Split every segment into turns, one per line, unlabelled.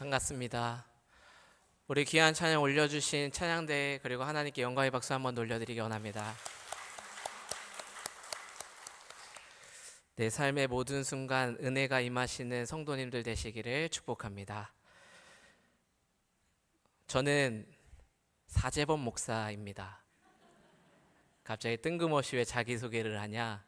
반갑습니다. 우리 귀한 찬양 올려주신 찬양대 그리고 하나님께 영광의 박수 한번 돌려드리기 원합니다. 내 삶의 모든 순간 은혜가 임하시는 성도님들 되시기를 축복합니다. 저는 사재범 목사입니다. 갑자기 뜬금없이 왜 자기소개를 하냐?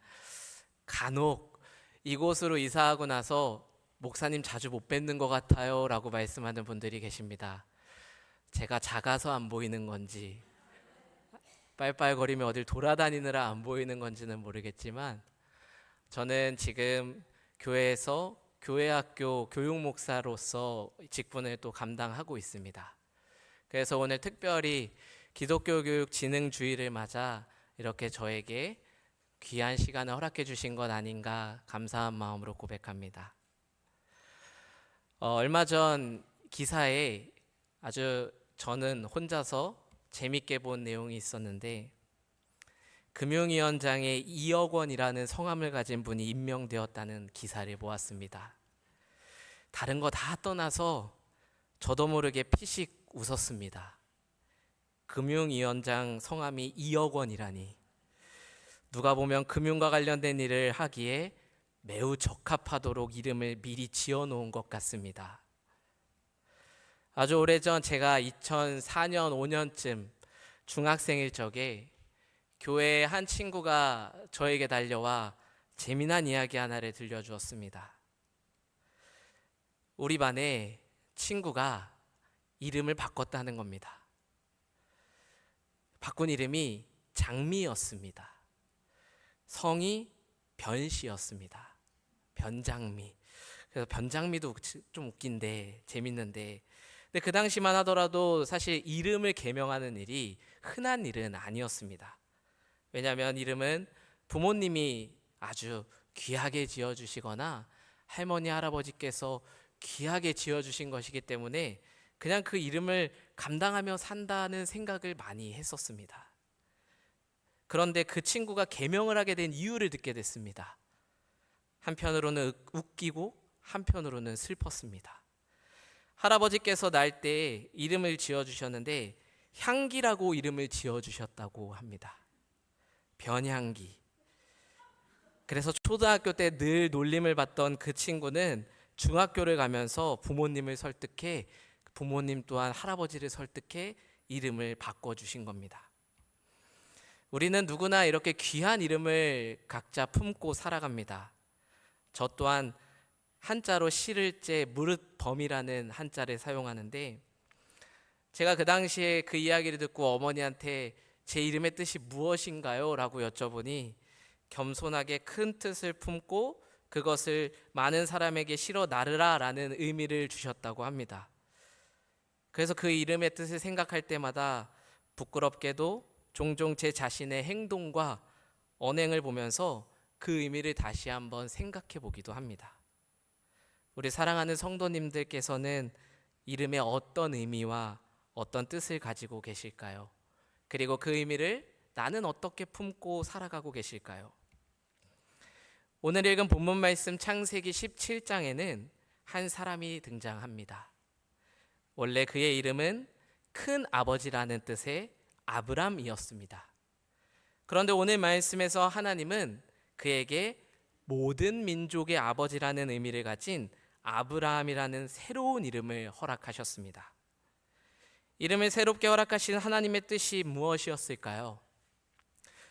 간혹 이곳으로 이사하고 나서 목사님 자주 못 뵙는 것 같아요 라고 말씀하는 분들이 계십니다. 제가 작아서 안 보이는 건지 빨빨거리며 어딜 돌아다니느라 안 보이는 건지는 모르겠지만 저는 지금 교회에서 교회학교 교육목사로서 직분을 또 감당하고 있습니다. 그래서 오늘 특별히 기독교 교육 진흥 주일을 맞아 이렇게 저에게 귀한 시간을 허락해 주신 것 아닌가 감사한 마음으로 고백합니다. 얼마 전 기사에 아주 저는 혼자서 재밌게 본 내용이 있었는데 금융위원장에 2억 원이라는 성함을 가진 분이 임명되었다는 기사를 보았습니다. 다른 거 다 떠나서 저도 모르게 피식 웃었습니다. 금융위원장 성함이 2억 원이라니. 누가 보면 금융과 관련된 일을 하기에 매우 적합하도록 이름을 미리 지어놓은 것 같습니다. 아주 오래전 제가 2004년 5년쯤 중학생일 적에 교회의 한 친구가 저에게 달려와 재미난 이야기 하나를 들려주었습니다. 우리 반에 친구가 이름을 바꿨다는 겁니다. 바꾼 이름이 장미였습니다. 성이 변씨였습니다. 변장미. 그래서 변장미도 좀 웃긴데 재밌는데 근데 그 당시만 하더라도 사실 이름을 개명하는 일이 흔한 일은 아니었습니다. 왜냐하면 이름은 부모님이 아주 귀하게 지어주시거나 할머니 할아버지께서 귀하게 지어주신 것이기 때문에 그냥 그 이름을 감당하며 산다는 생각을 많이 했었습니다. 그런데 그 친구가 개명을 하게 된 이유를 듣게 됐습니다. 한편으로는 웃기고 한편으로는 슬펐습니다. 할아버지께서 날 때 이름을 지어주셨는데 향기라고 이름을 지어주셨다고 합니다. 변향기. 그래서 초등학교 때 늘 놀림을 받던 그 친구는 중학교를 가면서 부모님을 설득해 부모님 또한 할아버지를 설득해 이름을 바꿔주신 겁니다. 우리는 누구나 이렇게 귀한 이름을 각자 품고 살아갑니다. 저 또한 한자로 실을제 무릇범이라는 한자를 사용하는데 제가 그 당시에 그 이야기를 듣고 어머니한테 제 이름의 뜻이 무엇인가요? 라고 여쭤보니 겸손하게 큰 뜻을 품고 그것을 많은 사람에게 실어 나르라 라는 의미를 주셨다고 합니다. 그래서 그 이름의 뜻을 생각할 때마다 부끄럽게도 종종 제 자신의 행동과 언행을 보면서 그 의미를 다시 한번 생각해 보기도 합니다. 우리 사랑하는 성도님들께서는 이름에 어떤 의미와 어떤 뜻을 가지고 계실까요? 그리고 그 의미를 나는 어떻게 품고 살아가고 계실까요? 오늘 읽은 본문 말씀 창세기 17장에는 한 사람이 등장합니다. 원래 그의 이름은 큰 아버지라는 뜻의 아브람이었습니다. 그런데 오늘 말씀에서 하나님은 그에게 모든 민족의 아버지라는 의미를 가진 아브라함이라는 새로운 이름을 허락하셨습니다. 이름을 새롭게 허락하신 하나님의 뜻이 무엇이었을까요?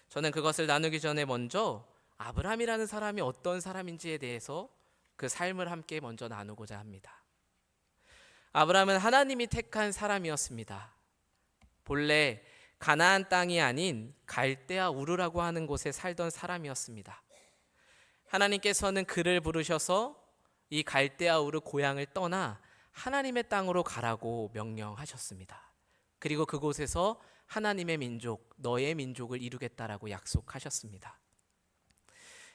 저는 그것을 나누기 전에 먼저 아브라함이라는 사람이 어떤 사람인지에 대해서 그 삶을 함께 먼저 나누고자 합니다. 아브라함은 하나님이 택한 사람이었습니다. 본래 가나안 땅이 아닌 갈대아 우르라고 하는 곳에 살던 사람이었습니다. 하나님께서는 그를 부르셔서 이 갈대아 우르 고향을 떠나 하나님의 땅으로 가라고 명령하셨습니다. 그리고 그곳에서 하나님의 민족, 너의 민족을 이루겠다라고 약속하셨습니다.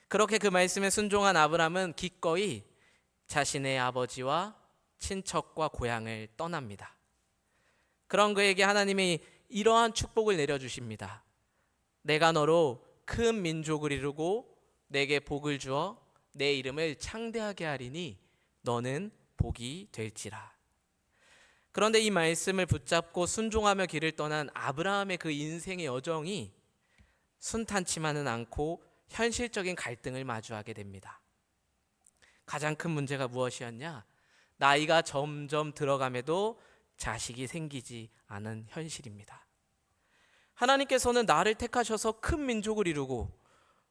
그렇게 그 말씀에 순종한 아브라함은 기꺼이 자신의 아버지와 친척과 고향을 떠납니다. 그런 그에게 하나님이 이러한 축복을 내려주십니다. 내가 너로 큰 민족을 이루고 내게 복을 주어 내 이름을 창대하게 하리니 너는 복이 될지라. 그런데 이 말씀을 붙잡고 순종하며 길을 떠난 아브라함의 그 인생의 여정이 순탄치만은 않고 현실적인 갈등을 마주하게 됩니다. 가장 큰 문제가 무엇이었냐? 나이가 점점 들어감에도 자식이 생기지 않은 현실입니다. 하나님께서는 나를 택하셔서 큰 민족을 이루고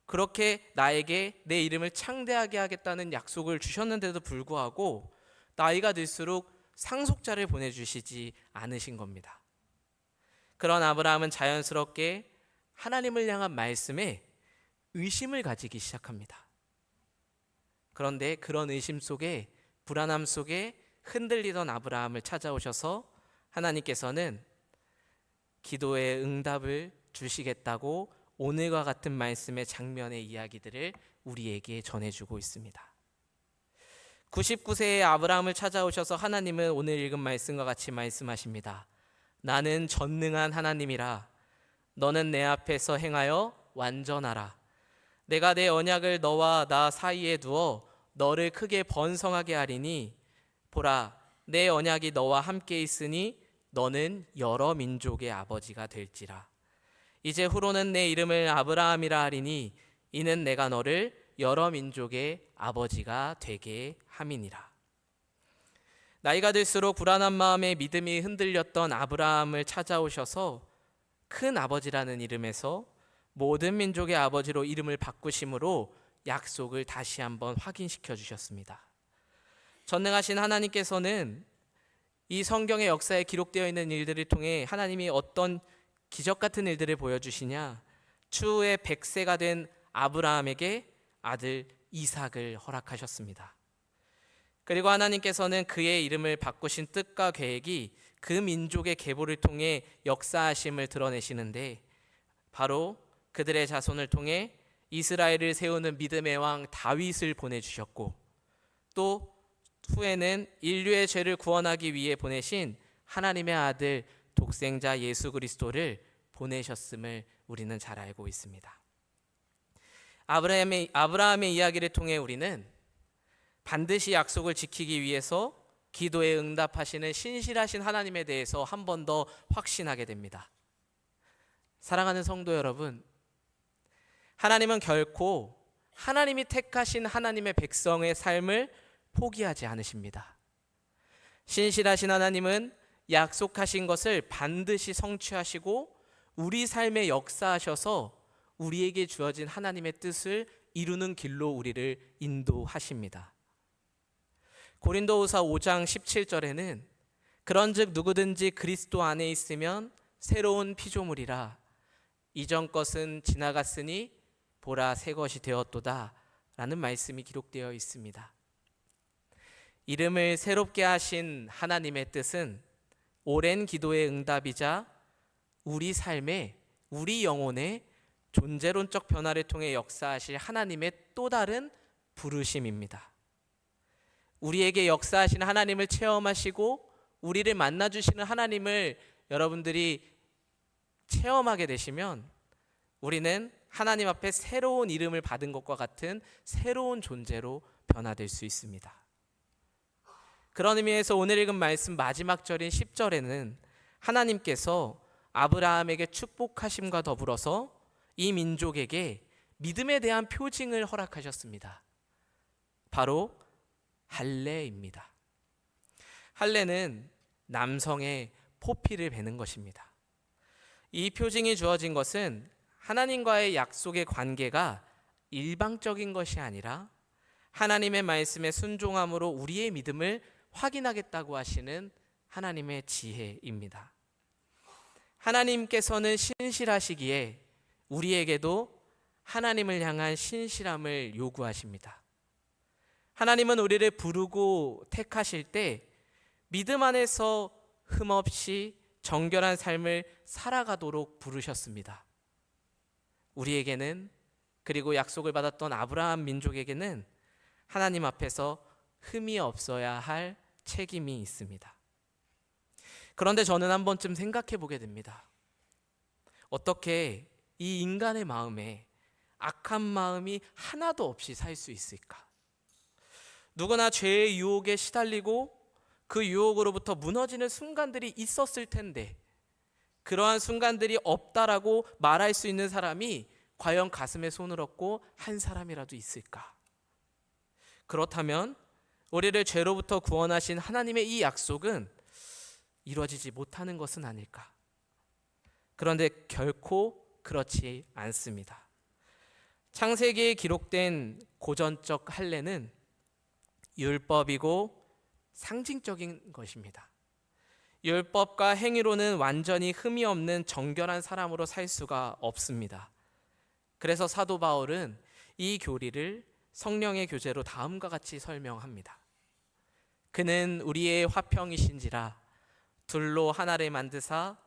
그렇게 나에게 내 이름을 창대하게 하겠다는 약속을 주셨는데도 불구하고 나이가 들수록 상속자를 보내주시지 않으신 겁니다. 그런 아브라함은 자연스럽게 하나님을 향한 말씀에 의심을 가지기 시작합니다. 그런데 그런 의심 속에, 불안함 속에 흔들리던 아브라함을 찾아오셔서 하나님께서는 기도의 응답을 주시겠다고 오늘과 같은 말씀의 장면의 이야기들을 우리에게 전해주고 있습니다. 99세의 아브라함을 찾아오셔서 하나님은 오늘 읽은 말씀과 같이 말씀하십니다. 나는 전능한 하나님이라. 너는 내 앞에서 행하여 완전하라. 내가 내 언약을 너와 나 사이에 두어 너를 크게 번성하게 하리니 보라, 내 언약이 너와 함께 있으니 너는 여러 민족의 아버지가 될지라. 이제 후로는 내 이름을 아브라함이라 하리니 이는 내가 너를 여러 민족의 아버지가 되게 함이니라. 나이가 들수록 불안한 마음에 믿음이 흔들렸던 아브라함을 찾아오셔서 큰 아버지라는 이름에서 모든 민족의 아버지로 이름을 바꾸심으로 약속을 다시 한번 확인시켜 주셨습니다. 전능하신 하나님께서는 이 성경의 역사에 기록되어 있는 일들을 통해 하나님이 어떤 기적 같은 일들을 보여주시냐? 추후에 100세가 된 아브라함에게 아들 이삭을 허락하셨습니다. 그리고 하나님께서는 그의 이름을 바꾸신 뜻과 계획이 그 민족의 계보를 통해 역사하심을 드러내시는데 바로 그들의 자손을 통해 이스라엘을 세우는 믿음의 왕 다윗을 보내주셨고 또 후에는 인류의 죄를 구원하기 위해 보내신 하나님의 아들 독생자 예수 그리스도를 보내셨음을 우리는 잘 알고 있습니다. 아브라함의 이야기를 통해 우리는 반드시 약속을 지키기 위해서 기도에 응답하시는 신실하신 하나님에 대해서 한 번 더 확신하게 됩니다. 사랑하는 성도 여러분, 하나님은 결코 하나님이 택하신 하나님의 백성의 삶을 포기하지 않으십니다. 신실하신 하나님은 약속하신 것을 반드시 성취하시고 우리 삶에 역사하셔서 우리에게 주어진 하나님의 뜻을 이루는 길로 우리를 인도하십니다. 고린도후서 5장 17절에는 그런즉 누구든지 그리스도 안에 있으면 새로운 피조물이라 이전 것은 지나갔으니 보라 새 것이 되었도다 라는 말씀이 기록되어 있습니다. 이름을 새롭게 하신 하나님의 뜻은 오랜 기도의 응답이자 우리 삶에 우리 영혼의 존재론적 변화를 통해 역사하실 하나님의 또 다른 부르심입니다. 우리에게 역사하시는 하나님을 체험하시고 우리를 만나주시는 하나님을 여러분들이 체험하게 되시면 우리는 하나님 앞에 새로운 이름을 받은 것과 같은 새로운 존재로 변화될 수 있습니다. 그런 의미에서 오늘 읽은 말씀 마지막 절인 10절에는 하나님께서 아브라함에게 축복하심과 더불어서 이 민족에게 믿음에 대한 표징을 허락하셨습니다. 바로 할례입니다. 할례는 남성의 포피를 베는 것입니다. 이 표징이 주어진 것은 하나님과의 약속의 관계가 일방적인 것이 아니라 하나님의 말씀에 순종함으로 우리의 믿음을 확인하겠다고 하시는 하나님의 지혜입니다. 하나님께서는 신실하시기에 우리에게도 하나님을 향한 신실함을 요구하십니다. 하나님은 우리를 부르고 택하실 때 믿음 안에서 흠없이 정결한 삶을 살아가도록 부르셨습니다. 우리에게는 그리고 약속을 받았던 아브라함 민족에게는 하나님 앞에서 흠이 없어야 할 책임이 있습니다. 그런데 저는 한 번쯤 생각해 보게 됩니다. 어떻게 이 인간의 마음에 악한 마음이 하나도 없이 살 수 있을까? 누구나 죄의 유혹에 시달리고 그 유혹으로부터 무너지는 순간들이 있었을 텐데, 그러한 순간들이 없다라고 말할 수 있는 사람이 과연 가슴에 손을 얹고 한 사람이라도 있을까? 그렇다면 우리를 죄로부터 구원하신 하나님의 이 약속은 이루어지지 못하는 것은 아닐까? 그런데 결코 그렇지 않습니다. 창세기에 기록된 고전적 할례는 율법이고 상징적인 것입니다. 율법과 행위로는 완전히 흠이 없는 정결한 사람으로 살 수가 없습니다. 그래서 사도 바울은 이 교리를 성령의 교제로 다음과 같이 설명합니다. 그는 우리의 화평이신지라 둘로 하나를 만드사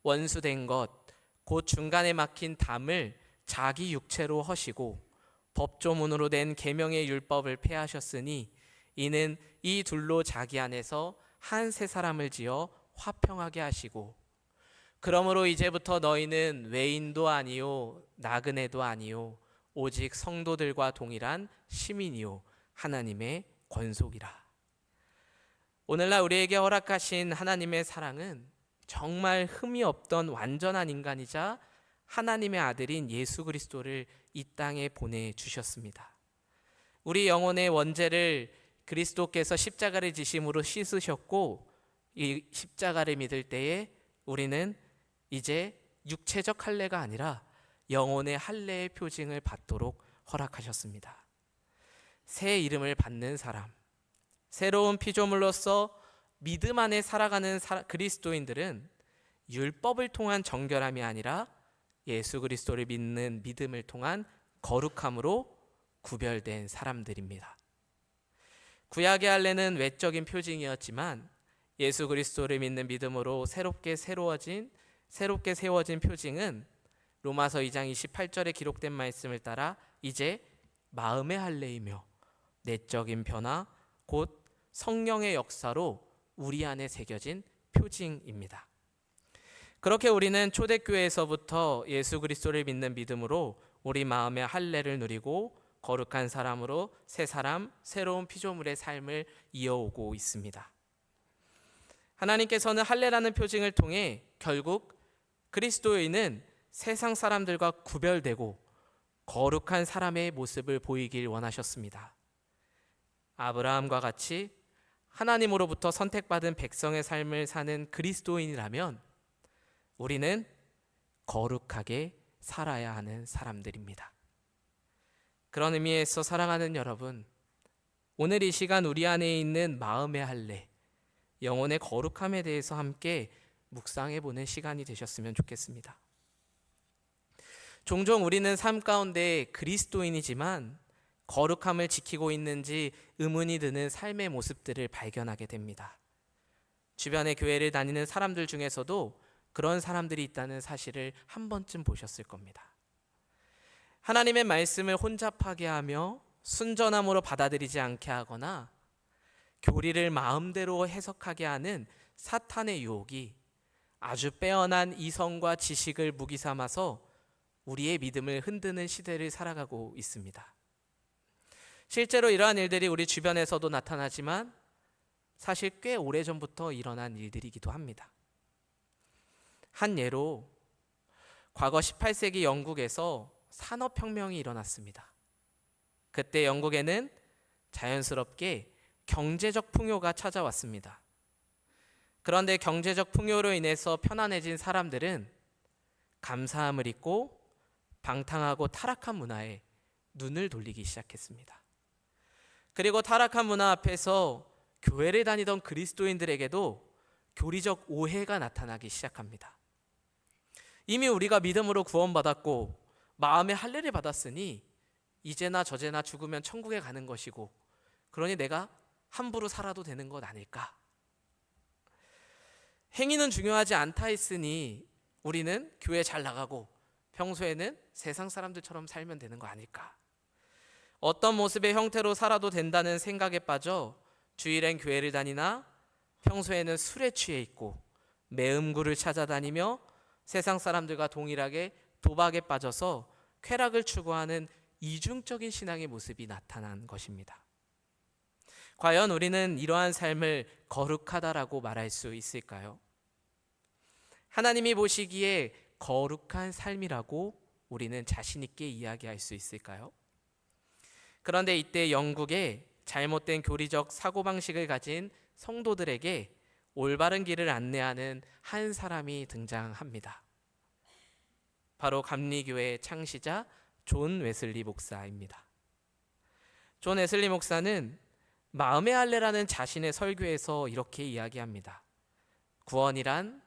원수된 것 곧 중간에 막힌 담을 자기 육체로 허시고 법조문으로 된 계명의 율법을 폐하셨으니 이는 이 둘로 자기 안에서 한 새 사람을 지어 화평하게 하시고 그러므로 이제부터 너희는 외인도 아니요 나그네도 아니요 오직 성도들과 동일한 시민이요 하나님의 권속이라. 오늘날 우리에게 허락하신 하나님의 사랑은 정말 흠이 없던 완전한 인간이자 하나님의 아들인 예수 그리스도를 이 땅에 보내주셨습니다. 우리 영혼의 원죄를 그리스도께서 십자가를 지심으로 씻으셨고 이 십자가를 믿을 때에 우리는 이제 육체적 할례가 아니라 영혼의 할례의 표징을 받도록 허락하셨습니다. 새 이름을 받는 사람, 새로운 피조물로서 믿음 안에 살아가는 그리스도인들은 율법을 통한 정결함이 아니라 예수 그리스도를 믿는 믿음을 통한 거룩함으로 구별된 사람들입니다. 구약의 할례는 외적인 표징이었지만 예수 그리스도를 믿는 믿음으로 새롭게 세워진 표징은 로마서 2장 28절에 기록된 말씀을 따라 이제 마음의 할례이며 내적인 변화 곧 성령의 역사로 우리 안에 새겨진 표징입니다. 그렇게 우리는 초대교회에서부터 예수 그리스도를 믿는 믿음으로 우리 마음의 할례를 누리고 거룩한 사람으로 새 사람, 새로운 피조물의 삶을 이어오고 있습니다. 하나님께서는 할례라는 표징을 통해 결국 그리스도인은 세상 사람들과 구별되고 거룩한 사람의 모습을 보이길 원하셨습니다. 아브라함과 같이 하나님으로부터 선택받은 백성의 삶을 사는 그리스도인이라면 우리는 거룩하게 살아야 하는 사람들입니다. 그런 의미에서 사랑하는 여러분, 오늘 이 시간 우리 안에 있는 마음의 할례, 영혼의 거룩함에 대해서 함께 묵상해 보는 시간이 되셨으면 좋겠습니다. 종종 우리는 삶 가운데 그리스도인이지만 거룩함을 지키고 있는지 의문이 드는 삶의 모습들을 발견하게 됩니다. 주변의 교회를 다니는 사람들 중에서도 그런 사람들이 있다는 사실을 한 번쯤 보셨을 겁니다. 하나님의 말씀을 혼잡하게 하며 순전함으로 받아들이지 않게 하거나 교리를 마음대로 해석하게 하는 사탄의 유혹이 아주 빼어난 이성과 지식을 무기 삼아서 우리의 믿음을 흔드는 시대를 살아가고 있습니다. 실제로 이러한 일들이 우리 주변에서도 나타나지만 사실 꽤 오래전부터 일어난 일들이기도 합니다. 한 예로 과거 18세기 영국에서 산업혁명이 일어났습니다. 그때 영국에는 자연스럽게 경제적 풍요가 찾아왔습니다. 그런데 경제적 풍요로 인해서 편안해진 사람들은 감사함을 잊고 방탕하고 타락한 문화에 눈을 돌리기 시작했습니다. 그리고 타락한 문화 앞에서 교회를 다니던 그리스도인들에게도 교리적 오해가 나타나기 시작합니다. 이미 우리가 믿음으로 구원받았고 마음의 할례를 받았으니 이제나 저제나 죽으면 천국에 가는 것이고 그러니 내가 함부로 살아도 되는 것 아닐까? 행위는 중요하지 않다 했으니 우리는 교회 잘 나가고 평소에는 세상 사람들처럼 살면 되는 거 아닐까? 어떤 모습의 형태로 살아도 된다는 생각에 빠져 주일엔 교회를 다니나 평소에는 술에 취해 있고 매음구를 찾아다니며 세상 사람들과 동일하게 도박에 빠져서 쾌락을 추구하는 이중적인 신앙의 모습이 나타난 것입니다. 과연 우리는 이러한 삶을 거룩하다라고 말할 수 있을까요? 하나님이 보시기에 거룩한 삶이라고 우리는 자신 있게 이야기할 수 있을까요? 그런데 이때 영국에 잘못된 교리적 사고방식을 가진 성도들에게 올바른 길을 안내하는 한 사람이 등장합니다. 바로 감리교회 창시자 존 웨슬리 목사입니다. 존 웨슬리 목사는 마음의 할례라는 자신의 설교에서 이렇게 이야기합니다. 구원이란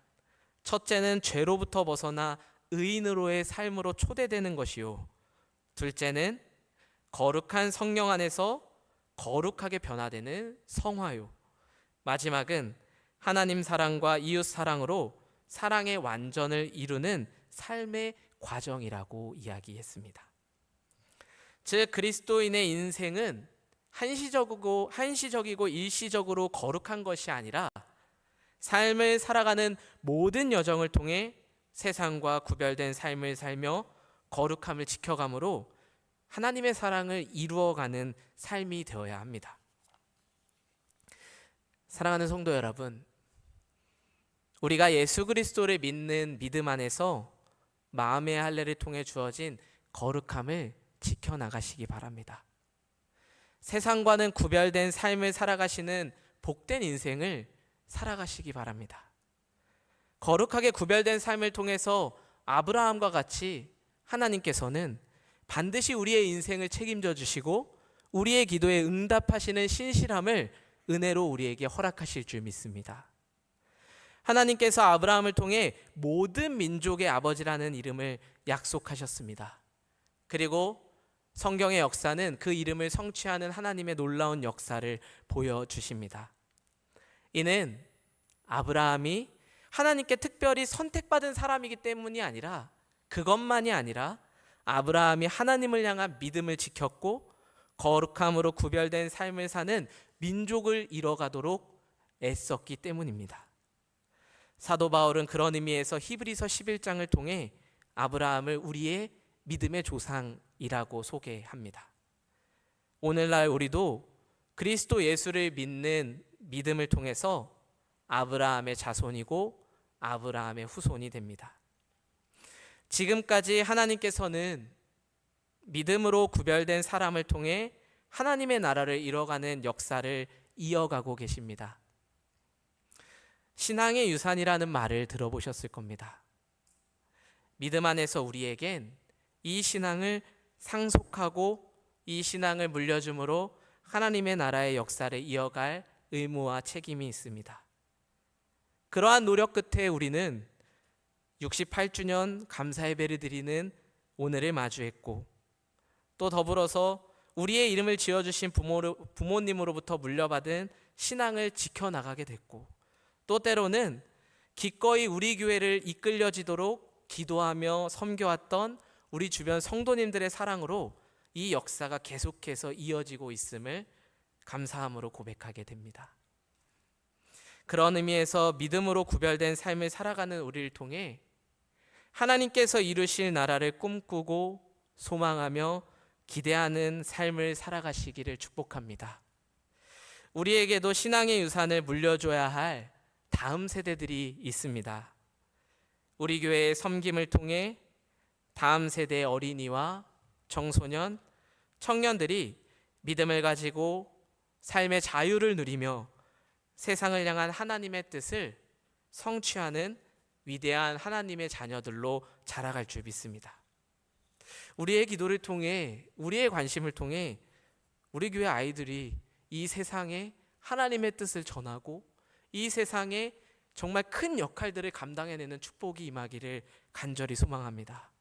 첫째는 죄로부터 벗어나 의인으로의 삶으로 초대되는 것이요, 둘째는 거룩한 성령 안에서 거룩하게 변화되는 성화요, 마지막은 하나님 사랑과 이웃 사랑으로 사랑의 완전을 이루는 삶의 과정이라고 이야기했습니다. 즉 그리스도인의 인생은 한시적이고 일시적으로 거룩한 것이 아니라 삶을 살아가는 모든 여정을 통해 세상과 구별된 삶을 살며 거룩함을 지켜감으로 하나님의 사랑을 이루어가는 삶이 되어야 합니다. 사랑하는 성도 여러분, 우리가 예수 그리스도를 믿는 믿음 안에서 마음의 할례를 통해 주어진 거룩함을 지켜나가시기 바랍니다. 세상과는 구별된 삶을 살아가시는 복된 인생을 살아가시기 바랍니다. 거룩하게 구별된 삶을 통해서 아브라함과 같이 하나님께서는 반드시 우리의 인생을 책임져 주시고 우리의 기도에 응답하시는 신실함을 은혜로 우리에게 허락하실 줄 믿습니다. 하나님께서 아브라함을 통해 모든 민족의 아버지라는 이름을 약속하셨습니다. 그리고 성경의 역사는 그 이름을 성취하는 하나님의 놀라운 역사를 보여주십니다. 이는 아브라함이 하나님께 특별히 선택받은 사람이기 때문이 아니라, 그것만이 아니라 아브라함이 하나님을 향한 믿음을 지켰고 거룩함으로 구별된 삶을 사는 민족을 이뤄가도록 애썼기 때문입니다. 사도 바울은 그런 의미에서 히브리서 11장을 통해 아브라함을 우리의 믿음의 조상이라고 소개합니다. 오늘날 우리도 그리스도 예수를 믿는 믿음을 통해서 아브라함의 자손이고 아브라함의 후손이 됩니다. 지금까지 하나님께서는 믿음으로 구별된 사람을 통해 하나님의 나라를 이뤄가는 역사를 이어가고 계십니다. 신앙의 유산이라는 말을 들어보셨을 겁니다. 믿음 안에서 우리에겐 이 신앙을 상속하고 이 신앙을 물려줌으로 하나님의 나라의 역사를 이어갈 의무와 책임이 있습니다. 그러한 노력 끝에 우리는 68주년 감사 예배를 드리는 오늘을 마주했고, 또 더불어서 우리의 이름을 지어주신 부모님으로부터 물려받은 신앙을 지켜나가게 됐고, 또 때로는 기꺼이 우리 교회를 이끌려지도록 기도하며 섬겨왔던 우리 주변 성도님들의 사랑으로 이 역사가 계속해서 이어지고 있음을 감사함으로 고백하게 됩니다. 그런 의미에서 믿음으로 구별된 삶을 살아가는 우리를 통해 하나님께서 이루실 나라를 꿈꾸고 소망하며 기대하는 삶을 살아가시기를 축복합니다. 우리에게도 신앙의 유산을 물려줘야 할 다음 세대들이 있습니다. 우리 교회의 섬김을 통해 다음 세대의 어린이와 청소년, 청년들이 믿음을 가지고 삶의 자유를 누리며 세상을 향한 하나님의 뜻을 성취하는 위대한 하나님의 자녀들로 자라갈 줄 믿습니다. 우리의 기도를 통해, 우리의 관심을 통해 우리 교회 아이들이 이 세상에 하나님의 뜻을 전하고 이 세상에 정말 큰 역할들을 감당해내는 축복이 임하기를 간절히 소망합니다.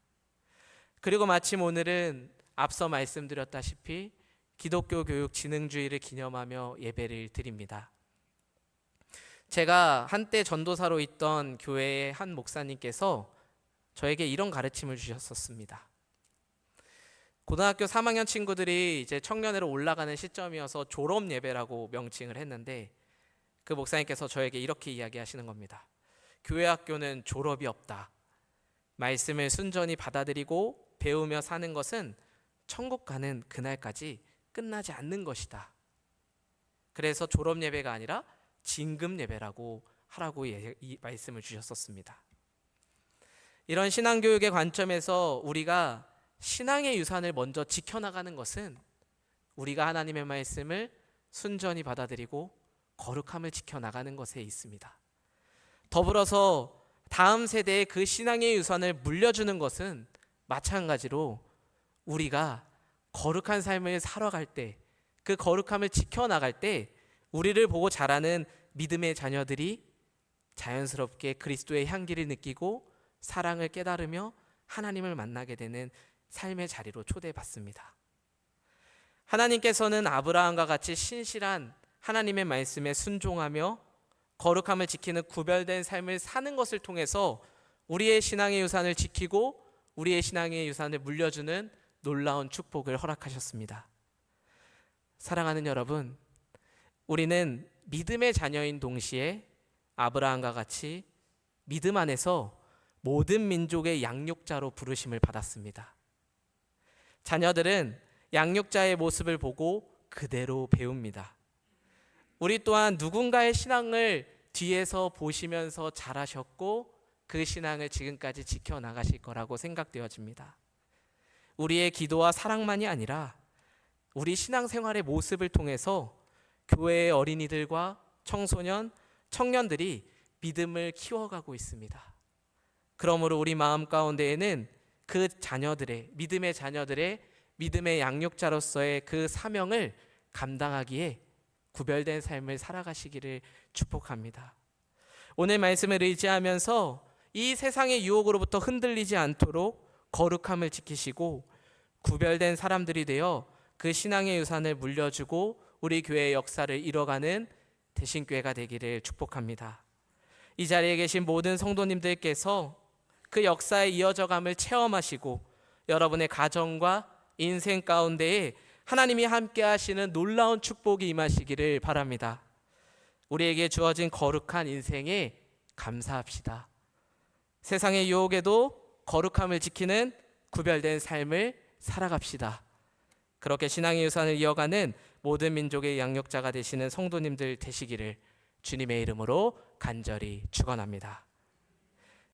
그리고 마침 오늘은 앞서 말씀드렸다시피 기독교 교육 진흥주의를 기념하며 예배를 드립니다. 제가 한때 전도사로 있던 교회의 한 목사님께서 저에게 이런 가르침을 주셨었습니다. 고등학교 3학년 친구들이 이제 청년회로 올라가는 시점이어서 졸업 예배라고 명칭을 했는데, 그 목사님께서 저에게 이렇게 이야기하시는 겁니다. 교회 학교는 졸업이 없다. 말씀을 순전히 받아들이고 배우며 사는 것은 천국 가는 그날까지 끝나지 않는 것이다. 그래서 졸업 예배가 아니라 진급 예배라고 하라고 이 말씀을 주셨었습니다. 이런 신앙교육의 관점에서 우리가 신앙의 유산을 먼저 지켜나가는 것은 우리가 하나님의 말씀을 순전히 받아들이고 거룩함을 지켜나가는 것에 있습니다. 더불어서 다음 세대에 그 신앙의 유산을 물려주는 것은 마찬가지로 우리가 거룩한 삶을 살아갈 때, 그 거룩함을 지켜나갈 때 우리를 보고 자라는 믿음의 자녀들이 자연스럽게 그리스도의 향기를 느끼고 사랑을 깨달으며 하나님을 만나게 되는 삶의 자리로 초대받습니다. 하나님께서는 아브라함과 같이 신실한 하나님의 말씀에 순종하며 거룩함을 지키는 구별된 삶을 사는 것을 통해서 우리의 신앙의 유산을 지키고 우리의 신앙의 유산을 물려주는 놀라운 축복을 허락하셨습니다. 사랑하는 여러분, 우리는 믿음의 자녀인 동시에 아브라함과 같이 믿음 안에서 모든 민족의 양육자로 부르심을 받았습니다. 자녀들은 양육자의 모습을 보고 그대로 배웁니다. 우리 또한 누군가의 신앙을 뒤에서 보시면서 자라셨고 그 신앙을 지금까지 지켜나가실 거라고 생각되어집니다. 우리의 기도와 사랑만이 아니라 우리 신앙생활의 모습을 통해서 교회의 어린이들과 청소년, 청년들이 믿음을 키워가고 있습니다. 그러므로 우리 마음 가운데에는 그 자녀들의 믿음의 양육자로서의 그 사명을 감당하기에 구별된 삶을 살아가시기를 축복합니다. 오늘 말씀을 의지하면서 이 세상의 유혹으로부터 흔들리지 않도록 거룩함을 지키시고 구별된 사람들이 되어 그 신앙의 유산을 물려주고 우리 교회의 역사를 이뤄가는 대신교회가 되기를 축복합니다. 이 자리에 계신 모든 성도님들께서 그 역사의 이어져감을 체험하시고 여러분의 가정과 인생 가운데에 하나님이 함께 하시는 놀라운 축복이 임하시기를 바랍니다. 우리에게 주어진 거룩한 인생에 감사합시다. 세상의 유혹에도 거룩함을 지키는 구별된 삶을 살아갑시다. 그렇게 신앙의 유산을 이어가는 모든 민족의 양육자가 되시는 성도님들 되시기를 주님의 이름으로 간절히 축원합니다.